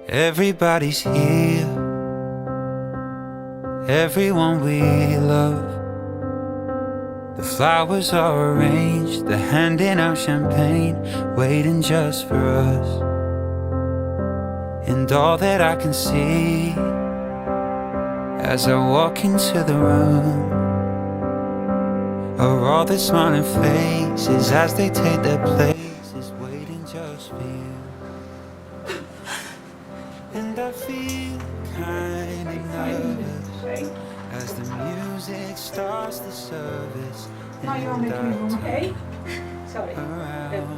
Everybody's here, everyone we love. The flowers are arranged, they're handing out champagne, waiting just for us. And all that I can see as I walk into the room are all the smiling faces as they take their places, waiting just for you. And I feel kind of nervous as the music starts the service. Now you're on the room, okay? Sorry. Around.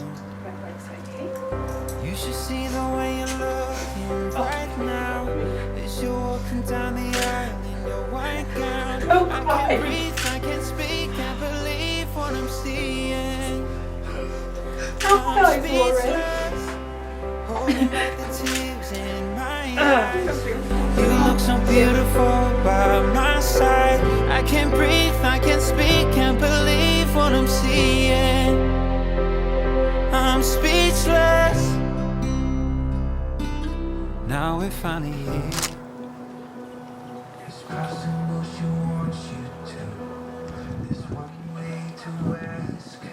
You should see the way you're looking right now as you're walking down the aisle in your white gown. I can't breathe, I can't speak, can't believe what I'm seeing. I'm speechless, holding back the tears in my eyes. You look so beautiful by my side. I can't breathe, I can't speak, can't believe what I'm seeing. I'm speechless. Now we're finally here. It's possible she wants you to. There's one way to ask her.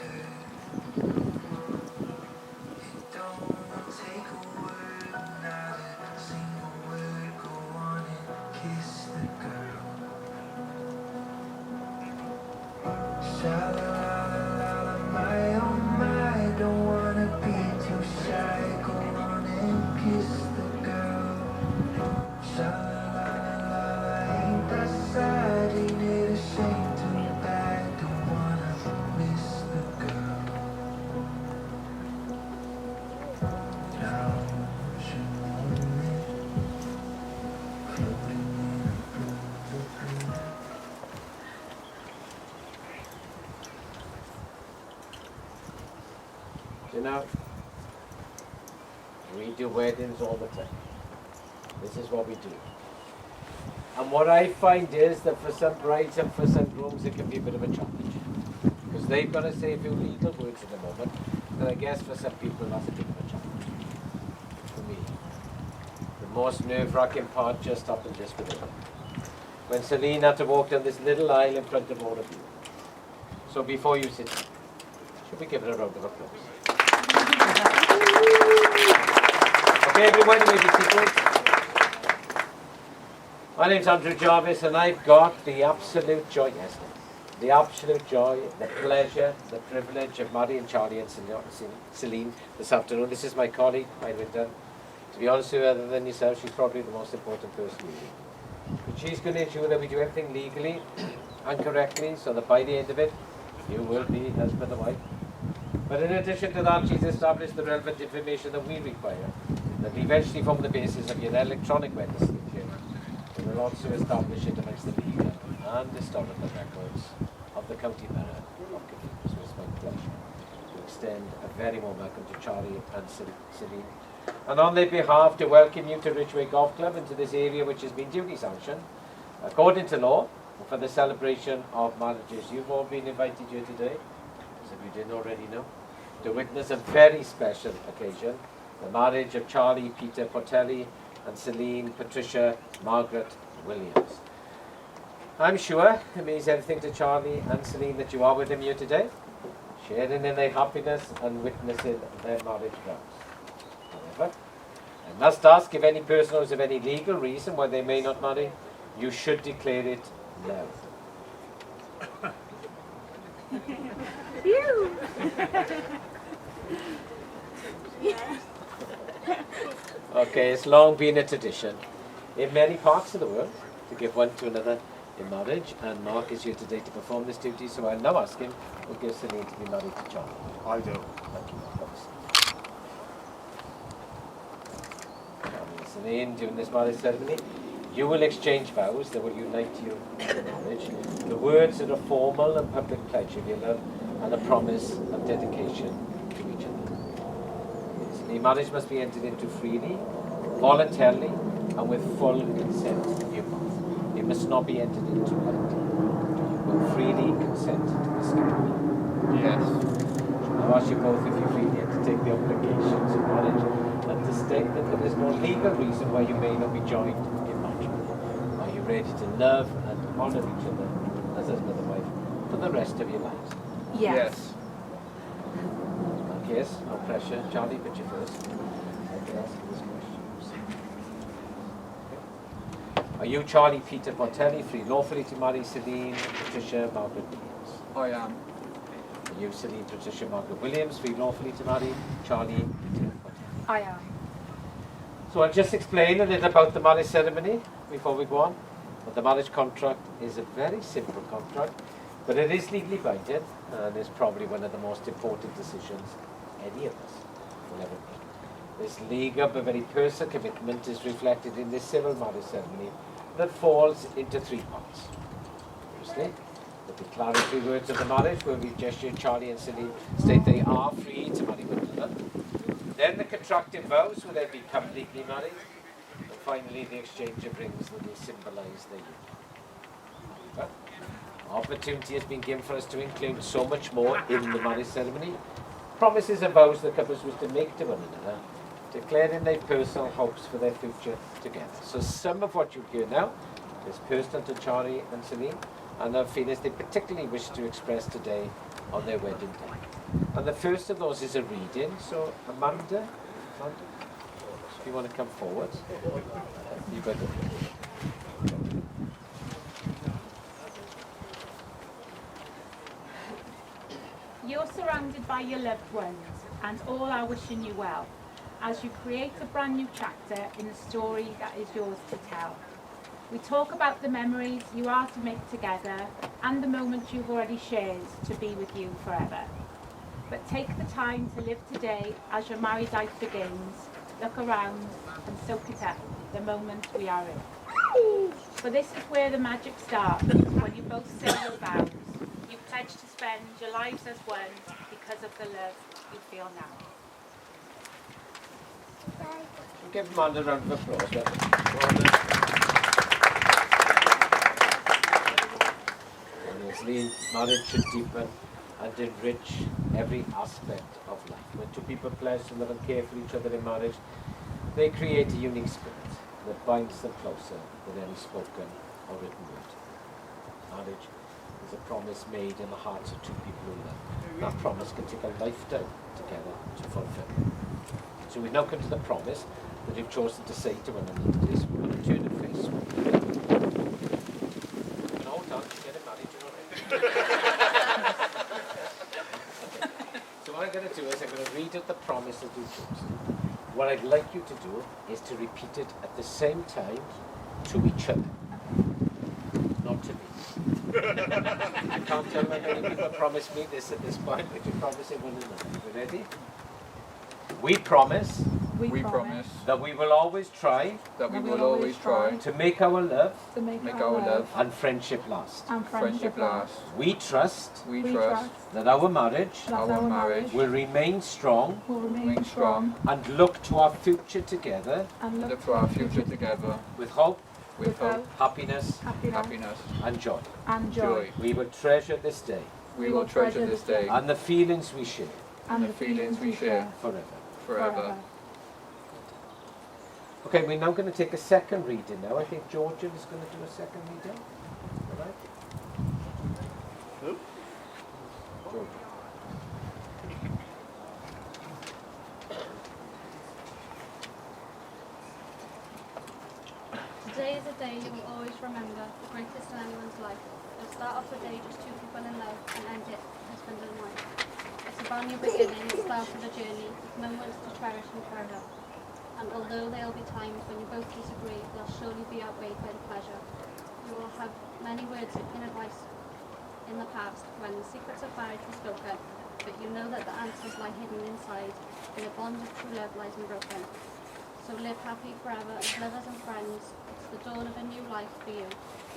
It don't take a word, not a single word. Go on and kiss the girl. Sha-la-la-la-la, my oh my, don't wanna be too shy. Go on and kiss the girl. Sha-la-la-la-la, ain't that sad? Ain't it a shame? Too bad, don't wanna miss the girl. Now she floating in a You know, we do weddings all the time. This is what we do. And what I find is that for some brides and for some grooms it can be a bit of a challenge. Because they've got to say a few legal words at the moment. And I guess for some people that's a bit of a challenge. For me. The most nerve-wracking part just happened just with her. When Celine had to walk down this little aisle in front of all of you. So before you sit, should we give her a round of applause? Okay, everyone, you may be seated. My name's Andrew Jarvis, and I've got the absolute joy, the absolute joy, the pleasure, the privilege of marrying Charlie and Celine this afternoon. This is my colleague, Irene Dunn. To be honest with you, other than yourself, she's probably the most important person you meet. But she's going to ensure that we do everything legally and correctly, so that by the end of it, you will be husband and wife. But in addition to that, she's established the relevant information that we require, that will eventually form the basis of your electronic wedding certificate. We will also establish it amongst the legal and historical records of the County Borough of Caerphilly. So it's my pleasure to extend a very warm welcome to Charlie and Celine. And on their behalf, to welcome you to Ridgeway Golf Club and to this area which has been duly sanctioned, according to law, for the celebration of marriages. You've all been invited here today, as if you didn't already know, to witness a very special occasion, the marriage of Charlie Peter Portelli and Celine Patricia Margaret Williams. I'm sure it means everything to Charlie and Celine that you are with them here today, sharing in their happiness and witnessing their marriage vows. However, I must ask if any person knows of any legal reason why they may not marry, you should declare it now. Okay, it's long been a tradition in many parts of the world to give one to another in marriage, and Mark is here today to perform this duty, so I'll now ask him who gives Celine to be married to Charlie. I do. Thank you, Mark. Charlie and Celine, during this marriage ceremony, you will exchange vows that will unite you in marriage. The words are a formal and public pledge of your love and a promise of dedication to each other. The marriage must be entered into freely, voluntarily, and with full consent of you both. It must not be entered into lightly. You will freely consent to this ceremony. Yes. I'll ask you both if you freely undertake the obligations of marriage and to statement that there's no legal reason why you may not be joined in matrimony. Are you ready to love and honour each other as husband and wife for the rest of your lives? Yes. Yes, no pressure. Charlie, put you first. I can ask you this question. Are you Charlie Peter Bontelli, free lawfully to marry Celine Patricia Margaret Williams? I am. Are you Celine Patricia Margaret Williams, free lawfully to marry Charlie Peter Bontelli? I am. So I'll just explain a little about the marriage ceremony before we go on. But the marriage contract is a very simple contract, but it is legally binding and is probably one of the most important decisions any of us will ever make. This legal but very personal commitment is reflected in this civil marriage ceremony that falls into three parts. Firstly, the declaratory words of the marriage, where we gesture Charlie and Celine state they are free to marry one another. Then the contracted vows, where they become legally married. And finally, the exchange of rings that will symbolise their union. However, opportunity has been given for us to include so much more in the marriage ceremony. Promises and vows the couples wish to make to one another, declaring their personal hopes for their future together. So some of what you hear now is personal to Charlie and Celine, and their feelings they particularly wish to express today on their wedding day. And the first of those is a reading. So Amanda, if you want to come forward, you got it. You're surrounded by your loved ones, and all are wishing you well, as you create a brand new chapter in the story that is yours to tell. We talk about the memories you are to make together, and the moments you've already shared to be with you forever. But take the time to live today as your married life begins. Look around and soak it up, the moment we are in. For this is where the magic starts, when you both say your vows. You pledge to spend your lives as one because of the love you feel now. We'll give Amanda a round of applause. Honestly, marriage should deepen and enrich every aspect of life. When two people pledge to love and care for each other in marriage, they create a unique spirit that binds them closer than any spoken or written word. Marriage is a promise made in the hearts of two people who love. That promise can take a lifetime together to fulfill. So we now come to the promise that you've chosen to say to one another this. We're going to turn and face one another. No, hold on, get married, you know what I mean? So what I'm going to do is I'm going to read out the promise that you've chosen. What I'd like you to do is to repeat it at the same time to each other, not to me. I can't tell how many people promise me this at this point, but you promise it one another. You ready? We promise We promise that we will always try that we will always try to make our love To make our love and friendship last. and friendship last. We trust We trust that our marriage that our marriage will remain strong will remain remain strong and look to our future together and and look look to our future together with hope, with hope, happiness happiness, and joy. and joy. joy. We will treasure this day We will treasure this day and the feelings we share and the feelings we share forever. forever. Okay, we're now going to take a second reading now. I think Georgia is going to do a second reading. All right? Georgia. Today is a day you will always remember, the greatest in anyone's life. You'll start off the day just two people in love and end it husband and wife. It's a brand new beginning, the start of a journey, moments to cherish and treasure. And although there will be times when you both disagree, they'll surely be outweighed by the pleasure. You will have many words in advice in the past when the secrets of marriage were spoken, but you know that the answers lie hidden inside, where the bond of true love lies unbroken. So live happy forever as lovers and friends. It's the dawn of a new life for you.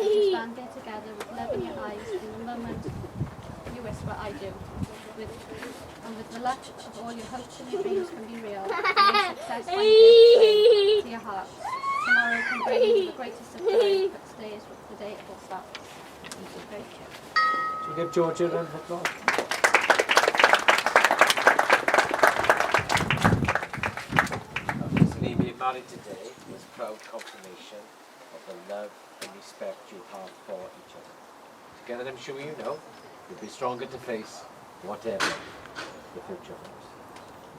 As you stand there together with love in your eyes, in the moment you whisper, I do. With the luck of all your hopes and your dreams can be real, and your success finds its way to your heart. Tomorrow can bring you the greatest of joy, but today is the day it all starts. Great. Should we give Georgia a round of applause? married today is proud confirmation of the love and respect you have for each other. Together, I'm sure you know, you'll be stronger to face whatever the future holds.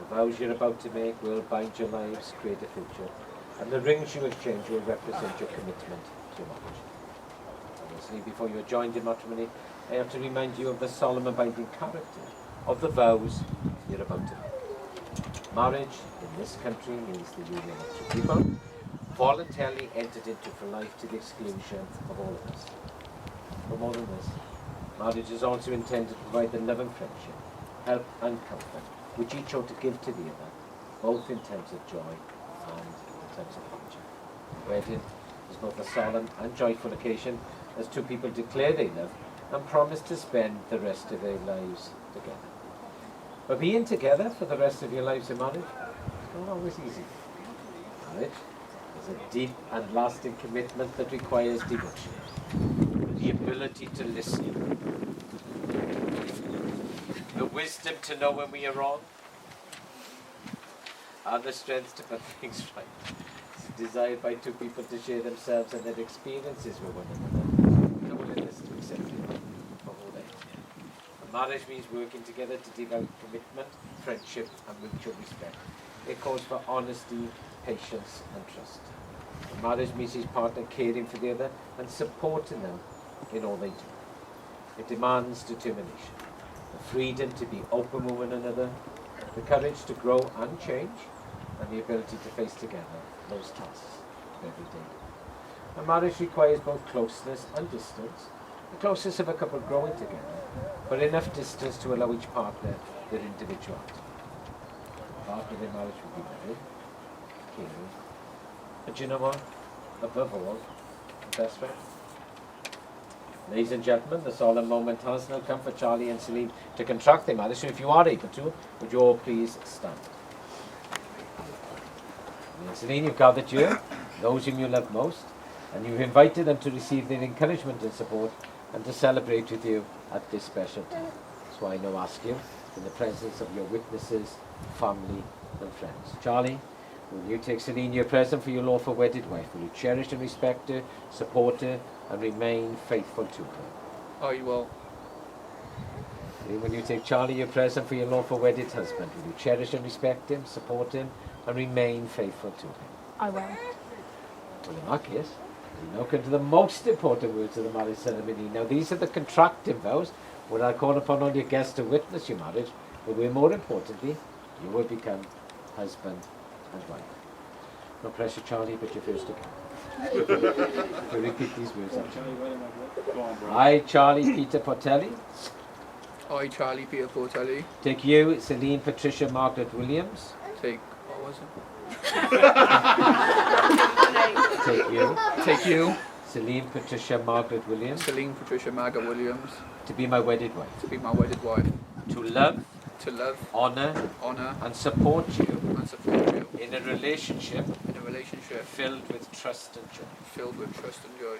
The vows you're about to make will bind your lives, create a future, and the rings you exchange will represent your commitment to marriage. Honestly, before you're joined in matrimony, I have to remind you of the solemn and binding character of the vows you're about to make. Marriage in this country means the union of two people, voluntarily entered into for life to the exclusion of all of us. But more than this, marriage is also intended to provide the love and friendship, help and comfort, which each ought to give to the other, both in times of joy and in times of hardship. The wedding is both a solemn and joyful occasion as two people declare they love and promise to spend the rest of their lives together. But being together for the rest of your lives in marriage is not always easy. Marriage is a deep and lasting commitment that requires devotion, the ability to listen, the wisdom to know when we are wrong, and the strength to put things right. It's desired by two people to share themselves and their experiences with one another, the willingness to accept it for all they are. And marriage means working together to develop commitment, friendship, and mutual respect. It calls for honesty, patience, and trust. And marriage means each partner caring for the other and supporting them in all they do. It demands determination, the freedom to be open with one another, the courage to grow and change, and the ability to face together those tasks of every day. And marriage requires both closeness and distance, the closeness of a couple growing together, but enough distance to allow each partner their individuality. The partner in marriage will be married, caring, but you know what? Above all, the best friend. Ladies and gentlemen, the solemn moment has now come for Charlie and Celine to contract their marriage. So if you are able to, would you all please stand? And Celine, you've gathered here those whom you love most, and you've invited them to receive their encouragement and support and to celebrate with you at this special time. So I now ask you, in the presence of your witnesses, family and friends. Charlie, will you take Celine your present for your lawful wedded wife? Will you cherish and respect her, support her, and remain faithful to her? I will. Will you take Charlie your present for your lawful wedded husband? Will you cherish and respect him, support him, and remain faithful to him? I will. Well, in that case, we now come to the most important words of the marriage ceremony. Now, these are the contracting vows, where I call upon all your guests to witness your marriage, but where more importantly, you will become husband and wife. No pressure, Charlie, but you're first to come. You repeat these words after me. I, Charlie Peter Portelli, I, Charlie Peter Portelli, take you, Celine Patricia Margaret Williams, what was take you, you, Celine Patricia Margaret Williams, Celine Patricia Margaret Williams, to be my wedded wife, to be my wedded wife, to love, honour, honour, and support you and support you in a relationship in a relationship filled with trust and joy. filled with trust and joy.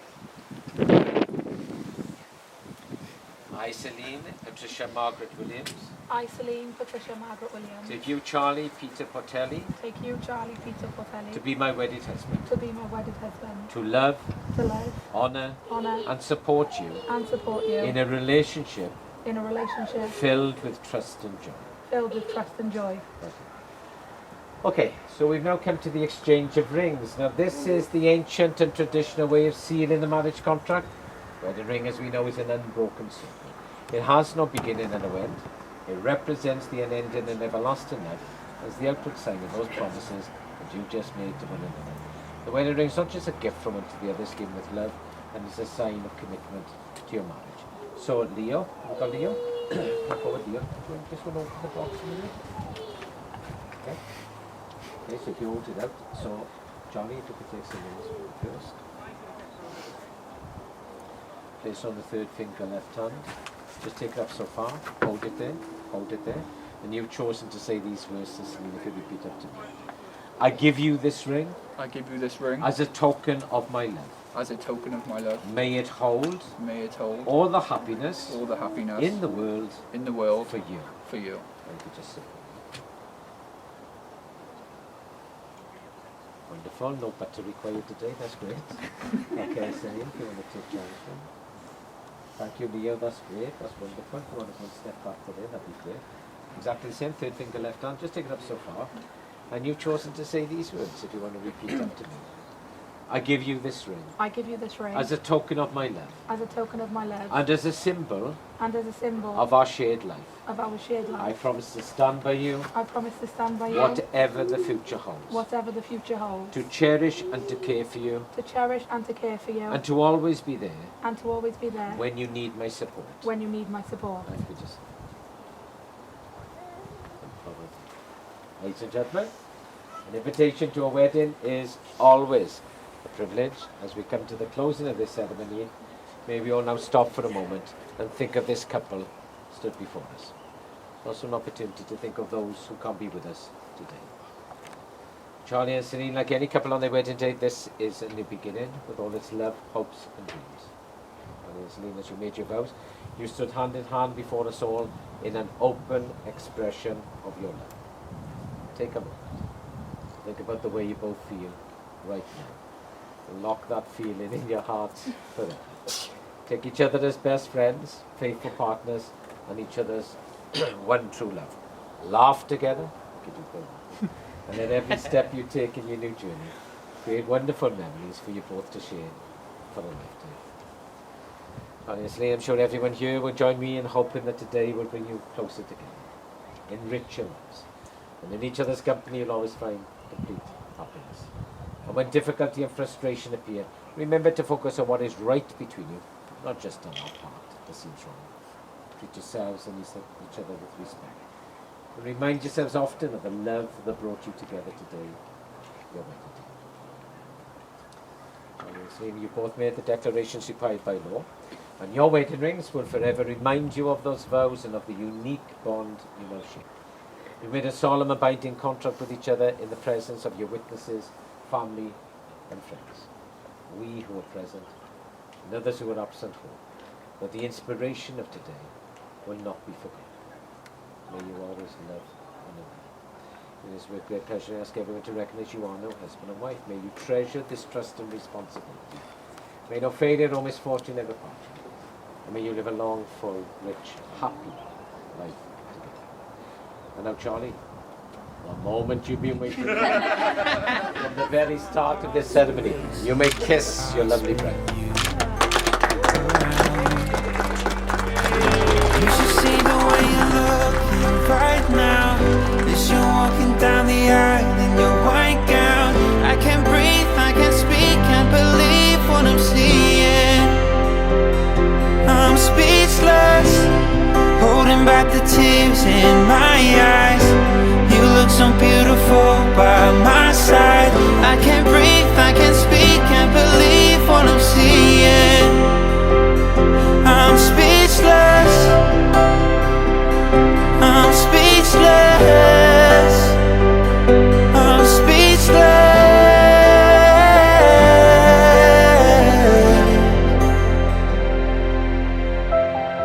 I, Celine Patricia Margaret Williams, I, Celine Patricia Margaret Williams, take you, Charlie Peter Portelli, take you, Charlie Peter Portelli, to be my wedded husband, to be my wedded husband, to love, honour, honour, and support you and support you in a relationship in a relationship filled with trust and joy. filled with trust and joy. Okay, so we've now come to the exchange of rings. Now this is the ancient and traditional way of sealing the marriage contract, where the ring, as we know, is an unbroken circle. It has no beginning and no end. It represents the unending and everlasting love as the outward sign of those promises that you just made to one another. The wedding ring is not just a gift from one to the other, it's given with love, and is a sign of commitment to your marriage. So Leo, we've got Leo. Come forward, Leo. Do you want this one open the box a minute? Okay. Okay, so if you hold it out. So Charlie, if you could take some of this first. Place on the third finger, left hand. Just take it up so far. Hold it there. Hold it there. And you've chosen to say these words, Celine, if you repeat after me. I give you this ring. I give you this ring as a token of my love. as a token of my love. May it hold all the happiness all the happiness in the world for you. For you. And you just sit. When Wonderful. No butter required today. That's great. Okay, Celine, if you want to take charge then. Thank you, Leo. That's great. That's wonderful. If you want to step back to there, that'd be great. Exactly the same. Third finger left hand. Just take it up so far. And you've chosen to say these words if you want to repeat after me. I give you this ring I give you this ring as a token of my love as a token of my love and as a symbol and as a symbol of our shared life. of our shared I life. promise to stand by you I promise to stand by you whatever the future holds. whatever the future holds. To cherish and to care for you To cherish and to care for you and to always be there and to always be there when you need my support. when you need my support. Thank you, just. Ladies and gentlemen, an invitation to a wedding is always a privilege. As we come to the closing of this ceremony, may we all now stop for a moment and think of this couple stood before us. Also an opportunity to think of those who can't be with us today. Charlie and Celine, like any couple on their wedding day, this is a new beginning with all its love, hopes and dreams. Charlie and Celine, as you made your vows, you stood hand in hand before us all in an open expression of your love. Take a moment. Think about the way you both feel right now. And lock that feeling in your hearts forever. Take each other as best friends, faithful partners, and each other's one true love. Laugh together, and at every step you take in your new journey, create wonderful memories for you both to share for a lifetime. Honestly, I'm sure everyone here will join me in hoping that today will bring you closer together, enrich your lives, and in each other's company you'll always find complete happiness. And when difficulty and frustration appear, remember to focus on what is right between you, not just on our part that seems wrong. Treat yourselves and each other with respect. And remind yourselves often of the love that brought you together today, your wedding day. Obviously, you both made the declarations required by law, and your wedding rings will forever remind you of those vows and of the unique bond you now share. You made a solemn abiding contract with each other in the presence of your witnesses, family and friends. We who are present and others who are absent hope that the inspiration of today will not be forgotten. May you always love one another. It is with great pleasure I ask everyone to recognize you are no husband and wife. May you treasure this trust and responsibility. May no failure or misfortune ever part you. And may you live a long, full, rich, happy life. And now, Charlie, the moment you've been waiting for, from the very start of this ceremony, you may kiss your lovely bride. You should see the way you're looking right now. As you're walking down the aisle in your white gown. I can't breathe, I can't speak, can't believe what I'm seeing. I'm speechless, holding back the tears in my eyes. You look so beautiful by my side. I can't breathe, I can't speak, can't believe what I'm seeing. I'm speechless, I'm speechless, I'm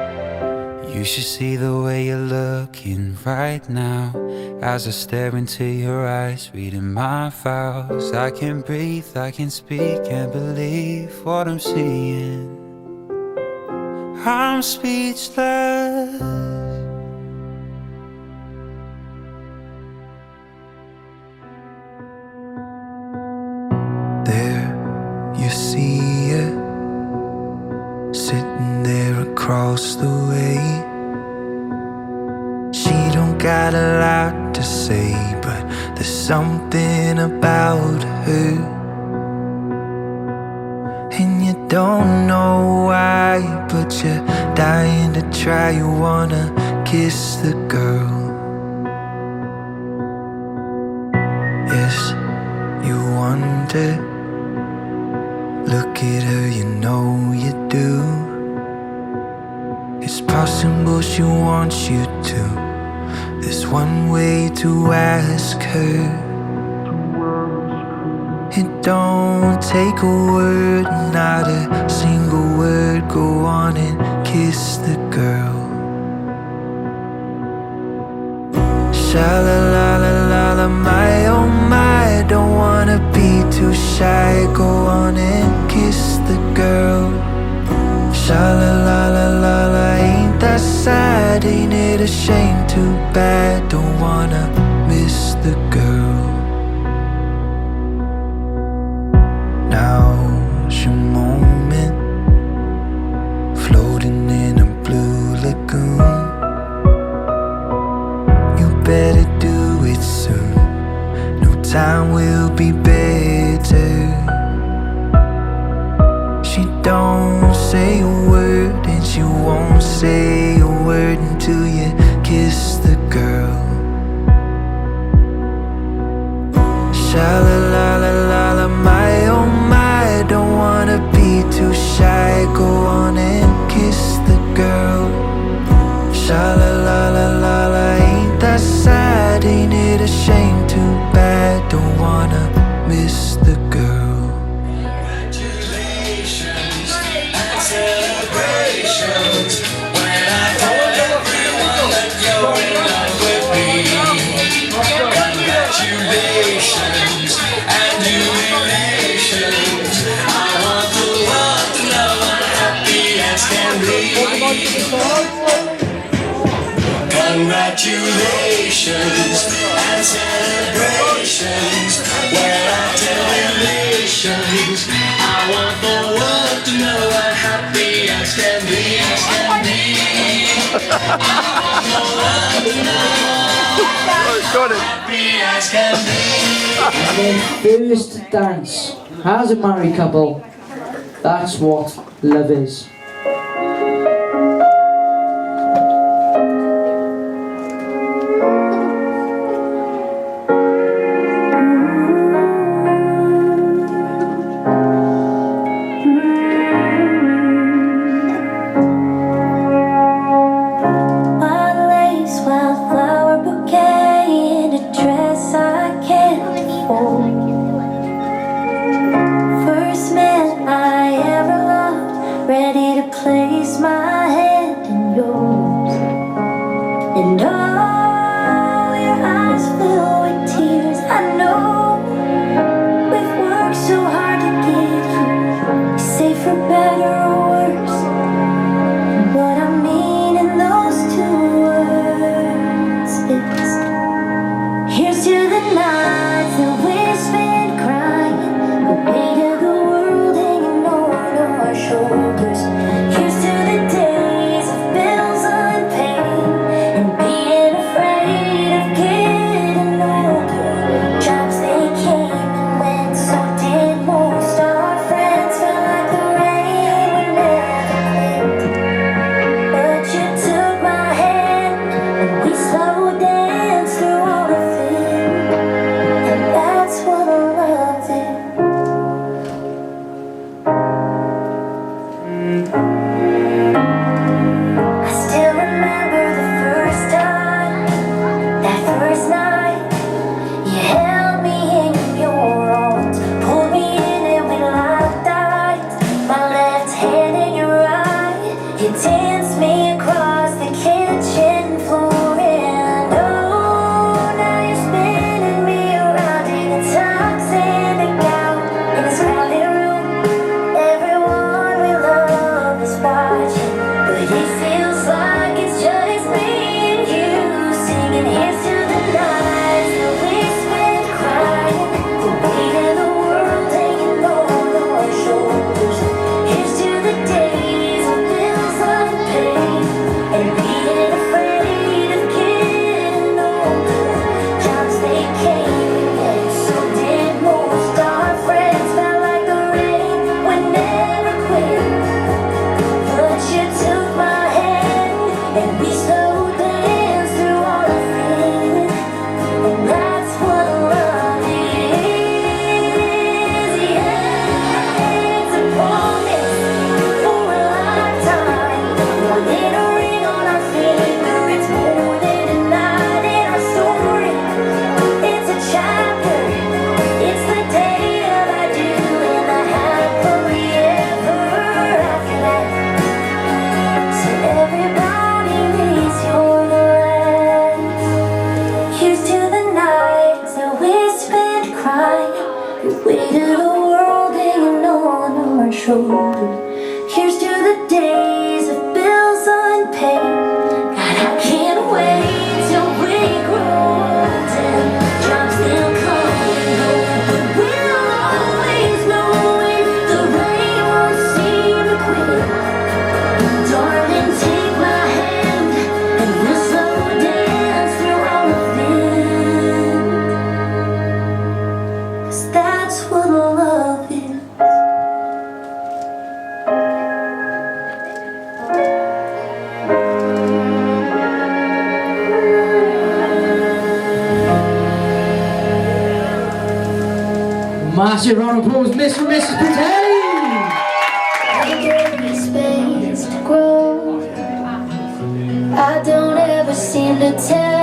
speechless. You should see the way you're looking right now. As I stare into your eyes, reading my vows. I can't breathe, I can't speak, can't believe what I'm seeing. I'm speechless. There you see it, sitting there across the way. She don't got a lot to say, but there's something about her. And you don't know why, but you're dying to try. You wanna kiss the girl. Yes, you wonder. Look at her, you know you do. It's possible she wants you to. There's one way to ask her. It don't take a word, not a single word. Go on and kiss the girl. Sha la la la la la, my oh my. Don't wanna be side, ain't it a shame? Too bad, don't wanna miss the girl. Now's your moment, floating in a blue lagoon. You better do it soon, no time will be better. She don't say a word, and she won't say a word until you kiss the girl. Sha-la-la-la-la-la, my oh my, don't wanna be too shy. Go on and kiss the girl. Sha-la-la-la-la-la, ain't that sad? Ain't it a shame? Too bad, don't wanna miss the girl. Congratulations and celebrations when I told everyone that you're in love with me. Congratulations and jubilations. I want the world to know I'm happy as can be. Congratulations and celebrations. When I tell you nations, I want the world to know I'm happy as can be, as can be. I want the world to know I'm happy as can be. Their first dance as a married couple. That's what love is. Ready to place my hand in yours, and all your eyes fill with tears. I know we've worked so hard to get here, say for better or worse. What I mean in those two words is, here's to the nights that we spent crying, the weight of the world hanging on our shoulders. Here's to the days of bills unpaid and being afraid of getting older. Jobs they came and went, so did most. Our friends felt like the rain would never quit. But you took my hand and we slow danced through all of it, and that's what I love it. I still remember the first time, that first night. You held me in your arms, pulled me in and we locked eyes. My left hand in your right, you danced me across the kitchen floor. And oh, now you're spinning me around in a toxic gown in this crowded room. Everyone we love is watching, but it feels like it's just me and you singing. Here's to the nights that we spent crying, the weight of the world hanging on our shoulders. Here's to the days of bills unpaid and being afraid of getting older. Jobs they came and went, so did most. Our friends felt like the rain would never quit. But you took my hand and we slow danced through all of it, and that's what love is. Yeah, it's a promise for a lifetime. More than a ring on our finger, it's more than a night in our story. It's a chapter, it's the day of I do and the happily ever after that. So everybody raise your glass. Here's to the nights that we spent crying, the weight of the world hanging on our shoulders. Here's to the days of bills unpaid, got Massive round of applause, Mr. and Mrs. Patel. You gave me space to grow. I don't ever seem to tell